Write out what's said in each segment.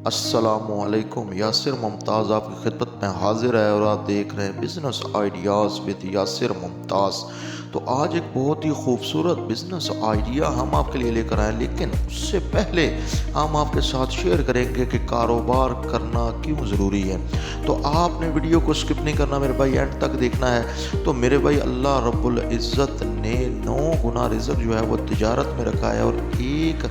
السلام علیکم، یاسر ممتاز آپ کی خدمت میں حاضر ہے اور آپ دیکھ رہے ہیں بزنس آئیڈیاز ود یاسر ممتاز۔ تو آج ایک بہت ہی خوبصورت بزنس آئیڈیا ہم آپ کے لیے لے کر آئے، لیکن اس سے پہلے ہم آپ کے ساتھ شیئر کریں گے کہ کاروبار کرنا کیوں ضروری ہے۔ تو آپ نے ویڈیو کو سکپ نہیں کرنا میرے بھائی، اینڈ تک دیکھنا ہے۔ تو میرے بھائی اللہ رب العزت نے 9 گنا رزق جو ہے وہ تجارت میں رکھا ہے اور 1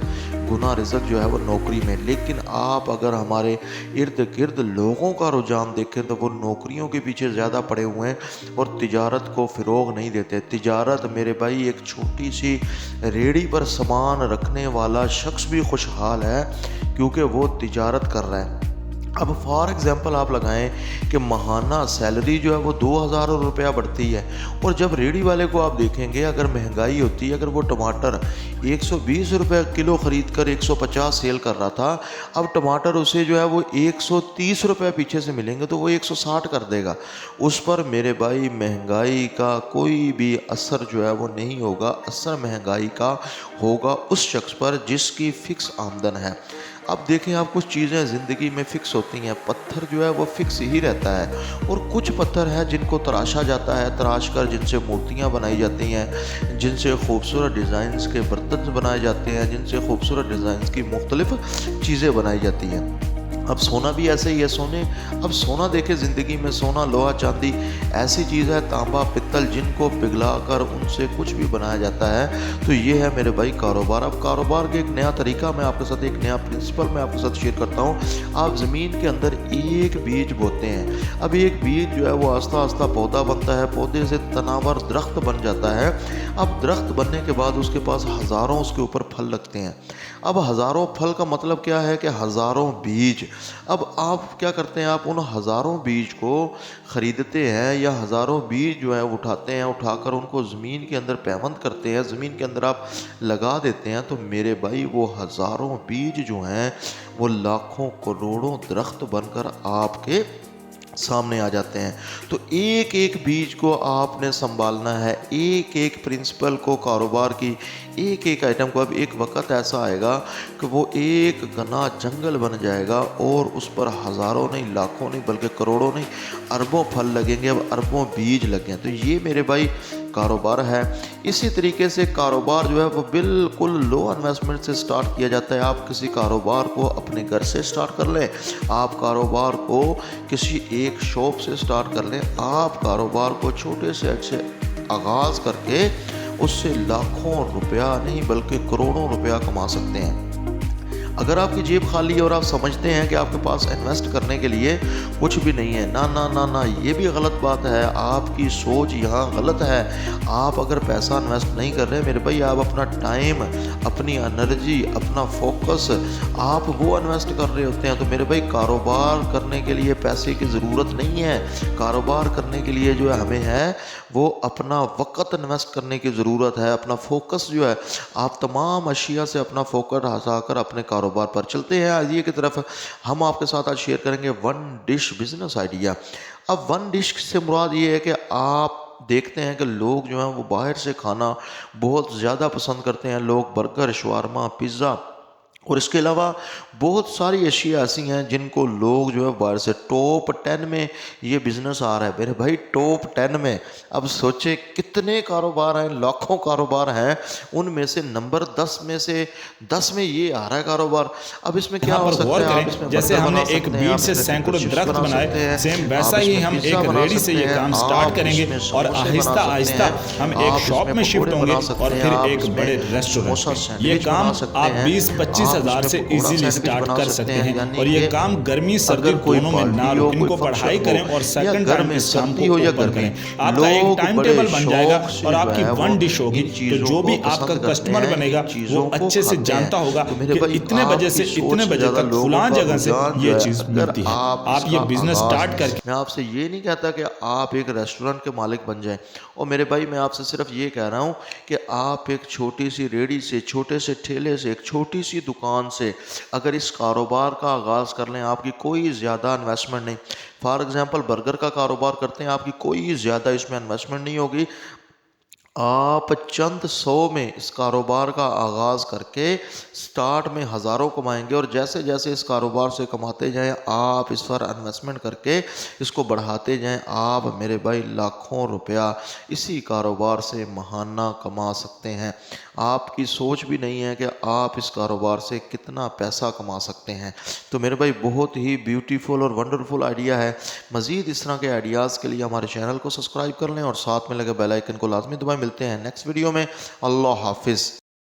گنا رزق جو ہے وہ نوکری میں۔ لیکن آپ اگر ہمارے ارد گرد لوگوں کا رجحان دیکھیں تو وہ نوکریوں کے پیچھے زیادہ پڑے ہوئے ہیں اور تجارت کو فروغ نہیں دیتے۔ تجارت میرے بھائی، ایک چھوٹی سی ریڑھی پر سامان رکھنے والا شخص بھی خوشحال ہے کیونکہ وہ تجارت کر رہا ہے۔ اب فار ایگزامپل آپ لگائیں کہ ماہانہ سیلری جو ہے وہ 2000 روپیہ بڑھتی ہے، اور جب ریڑھی والے کو آپ دیکھیں گے اگر مہنگائی ہوتی ہے، اگر وہ ٹماٹر 120 روپے کلو خرید کر 150 سیل کر رہا تھا، اب ٹماٹر اسے جو ہے وہ 130 روپے پیچھے سے ملیں گے تو وہ 160 کر دے گا۔ اس پر میرے بھائی مہنگائی کا کوئی بھی اثر جو ہے وہ نہیں ہوگا، اثر مہنگائی کا ہوگا اس شخص پر جس کی فکس آمدن ہے۔ اب دیکھیں، آپ کچھ چیزیں زندگی میں فکس ہوتی ہیں، پتھر جو ہے وہ فکس ہی رہتا ہے، اور کچھ پتھر ہیں جن کو تراشا جاتا ہے، تراش کر جن سے مورتیاں بنائی جاتی ہیں، جن سے خوبصورت ڈیزائنز کے برتن بنائے جاتے ہیں، جن سے خوبصورت ڈیزائنز کی مختلف چیزیں بنائی جاتی ہیں۔ اب سونا بھی ایسے ہی ہے۔ اب سونا دیکھیں، زندگی میں سونا، لوہا، چاندی ایسی چیز ہے، تانبا، پتل، جن کو پگھلا کر ان سے کچھ بھی بنایا جاتا ہے۔ تو یہ ہے میرے بھائی کاروبار۔ اب کاروبار کے ایک نیا طریقہ میں آپ کے ساتھ، ایک نیا پرنسپل میں آپ کے ساتھ شیئر کرتا ہوں۔ آپ زمین کے اندر ایک بیج بوتے ہیں، اب ایک بیج جو ہے وہ آہستہ آہستہ پودا بنتا ہے، پودے سے تناور درخت بن جاتا ہے۔ اب درخت بننے کے بعد اس کے پاس ہزاروں اس کے اوپر پھل لگتے ہیں۔ اب ہزاروں پھل کا مطلب کیا ہے کہ ہزاروں بیج۔ اب آپ کیا کرتے ہیں، آپ ان ہزاروں بیج کو خریدتے ہیں یا ہزاروں بیج جو ہیں اٹھاتے ہیں، اٹھا کر ان کو زمین کے اندر پیوند کرتے ہیں، زمین کے اندر آپ لگا دیتے ہیں۔ تو میرے بھائی وہ ہزاروں بیج جو ہیں وہ لاکھوں کروڑوں درخت بن کر آپ کے سامنے آ جاتے ہیں۔ تو ایک ایک بیج کو آپ نے سنبھالنا ہے، ایک ایک پرنسپل کو، کاروبار کی ایک ایک آئٹم کو۔ اب ایک وقت ایسا آئے گا کہ وہ ایک گنا جنگل بن جائے گا اور اس پر ہزاروں نہیں، لاکھوں نہیں، بلکہ کروڑوں نہیں، اربوں پھل لگیں گے، اب اربوں بیج لگیں۔ تو یہ میرے بھائی کاروبار ہے۔ اسی طریقے سے کاروبار جو ہے وہ بالکل لو انویسٹمنٹ سے سٹارٹ کیا جاتا ہے۔ آپ کسی کاروبار کو اپنے گھر سے سٹارٹ کر لیں، آپ کاروبار کو کسی ایک شاپ سے سٹارٹ کر لیں، آپ کاروبار کو چھوٹے سے اچھے آغاز کر کے اس سے لاکھوں روپیہ نہیں بلکہ کروڑوں روپیہ کما سکتے ہیں۔ اگر آپ کی جیب خالی ہے اور آپ سمجھتے ہیں کہ آپ کے پاس انویسٹ کرنے کے لیے کچھ بھی نہیں ہے، نہ یہ بھی غلط بات ہے، آپ کی سوچ یہاں غلط ہے۔ آپ اگر پیسہ انویسٹ نہیں کر رہے میرے بھائی، آپ اپنا ٹائم، اپنی انرجی، اپنا فوکس آپ وہ انویسٹ کر رہے ہوتے ہیں۔ تو میرے بھائی کاروبار کرنے کے لیے پیسے کی ضرورت نہیں ہے، کاروبار کرنے کے لیے جو ہے ہمیں ہے وہ اپنا وقت انویسٹ کرنے کی ضرورت ہے، اپنا فوکس جو ہے، آپ تمام اشیاء سے اپنا فوکس ہٹا کر اپنے کاروبار پر چلتے ہیں۔ آئیے کی طرف ہم آپ کے ساتھ آج شیئر کریں گے ون ڈش بزنس آئیڈیا۔ اب ون ڈش سے مراد یہ ہے کہ آپ دیکھتے ہیں کہ لوگ جو ہیں وہ باہر سے کھانا بہت زیادہ پسند کرتے ہیں، لوگ برگر، شاورما، پیزا اور اس کے علاوہ بہت ساری اشیاء ایسی ہیں جن کو لوگ جو ہے باہر سے، ٹاپ 10 میں یہ بزنس آ رہا ہے میرے بھائی، ٹاپ 10 میں۔ اب سوچیں کتنے کاروبار ہیں، لاکھوں کاروبار ہیں، ان میں سے نمبر 10 میں سے 10 میں یہ آ رہا ہے کاروبار۔ اب اس میں کیا یہاں ہو پر سکتا غور ہے، کریں، آپ اس میں جیسے برگر ہم نے بنا ایک سکتے ہیں، بیڑ آپ سے اس میں سینکڑوں پکل چپس درخت بنا بنائے، سکتے ہیں، سیم آپ ویسا اس ہی میں ہم پیزا ایک بنا ریڑھی سے سکتے یہ ہیں، کام آپ سٹارٹ کریں اس گے میں اور سموسے بنا آہستہ سکتے آہستہ ہیں، ہم ایک آپ اس شاپ میں میں پکوڑے شفٹ ہوں گے بنا اور سکتے ہیں، پھر آپ ایک اس میں بڑے ریسٹورنٹ سموسا میں۔ یہ سینڈوچ کام بنا سکتے آپ ہیں، 20-25 آپ اس ہزار میں سے پکوڑا ایزیلی سینڈوچ سٹارٹ بنا کر سکتے سکتے ہیں۔ ہیں، یعنی اور یہ کہ کام گرمی سردی اگر کوئی دونوں میں نہ پارٹی لو، ہو، ان کوئی کو فنکشن پڑھائی ہو، کریں اور یا سیکنڈ گھر ٹائم میں اس کام سردی کو ہو یا اوپن گرمی، کریں۔ آپ کا ایک لوگ ٹائم بڑے ٹیبل بن جائے گا شوق اور سے آپ جو کی ہے وہ ون ڈش ہوگی، ان تو چیزوں جو کو بھی آپ کا پسند کرتے کسٹمر ہیں، بنے گا ان وہ چیزوں کو اچھے سے کھاتے ہیں۔ جانتا ہوگا تو میرے کہ بھائی اتنے بجے آپ سے کی اتنے سوچ سے بجے زیادہ تک لوگوں فلاں کا جگہ سے رجحان جو یہ ہے، چیز اگر ملتی ہے۔ آپ اس آپ یہ کا بزنس آغاز، سٹارٹ کر کے میں آپ سے یہ نہیں کہتا کہ آپ ایک ریسٹورنٹ کے مالک بن جائیں، اور میرے بھائی میں آپ سے صرف یہ کہہ رہا ہوں کہ آپ ایک چھوٹی سی ریڑھی سے، چھوٹے سے ٹھیلے سے، ایک چھوٹی سی دکان سے اگر اس کاروبار کا آغاز کر لیں، آپ کی کوئی زیادہ انویسٹمنٹ نہیں۔ فار ایگزامپل برگر کا کاروبار کرتے ہیں، آپ کی کوئی زیادہ اس میں انویسٹمنٹ نہیں ہوگی، آپ چند سو میں اس کاروبار کا آغاز کر کے سٹارٹ میں ہزاروں کمائیں گے، اور جیسے جیسے اس کاروبار سے کماتے جائیں آپ اس پر انویسٹمنٹ کر کے اس کو بڑھاتے جائیں، آپ میرے بھائی لاکھوں روپیہ اسی کاروبار سے ماہانہ کما سکتے ہیں۔ آپ کی سوچ بھی نہیں ہے کہ آپ اس کاروبار سے کتنا پیسہ کما سکتے ہیں۔ تو میرے بھائی بہت ہی بیوٹیفل اور ونڈرفل آئیڈیا ہے۔ مزید اس طرح کے آئیڈیاز کے لیے ہمارے چینل کو سبسکرائب کر لیں اور ساتھ میں لگے بیل آئیکن کو لازمی دبائیں۔ ملتے ہیں نیکسٹ ویڈیو میں۔ اللہ حافظ۔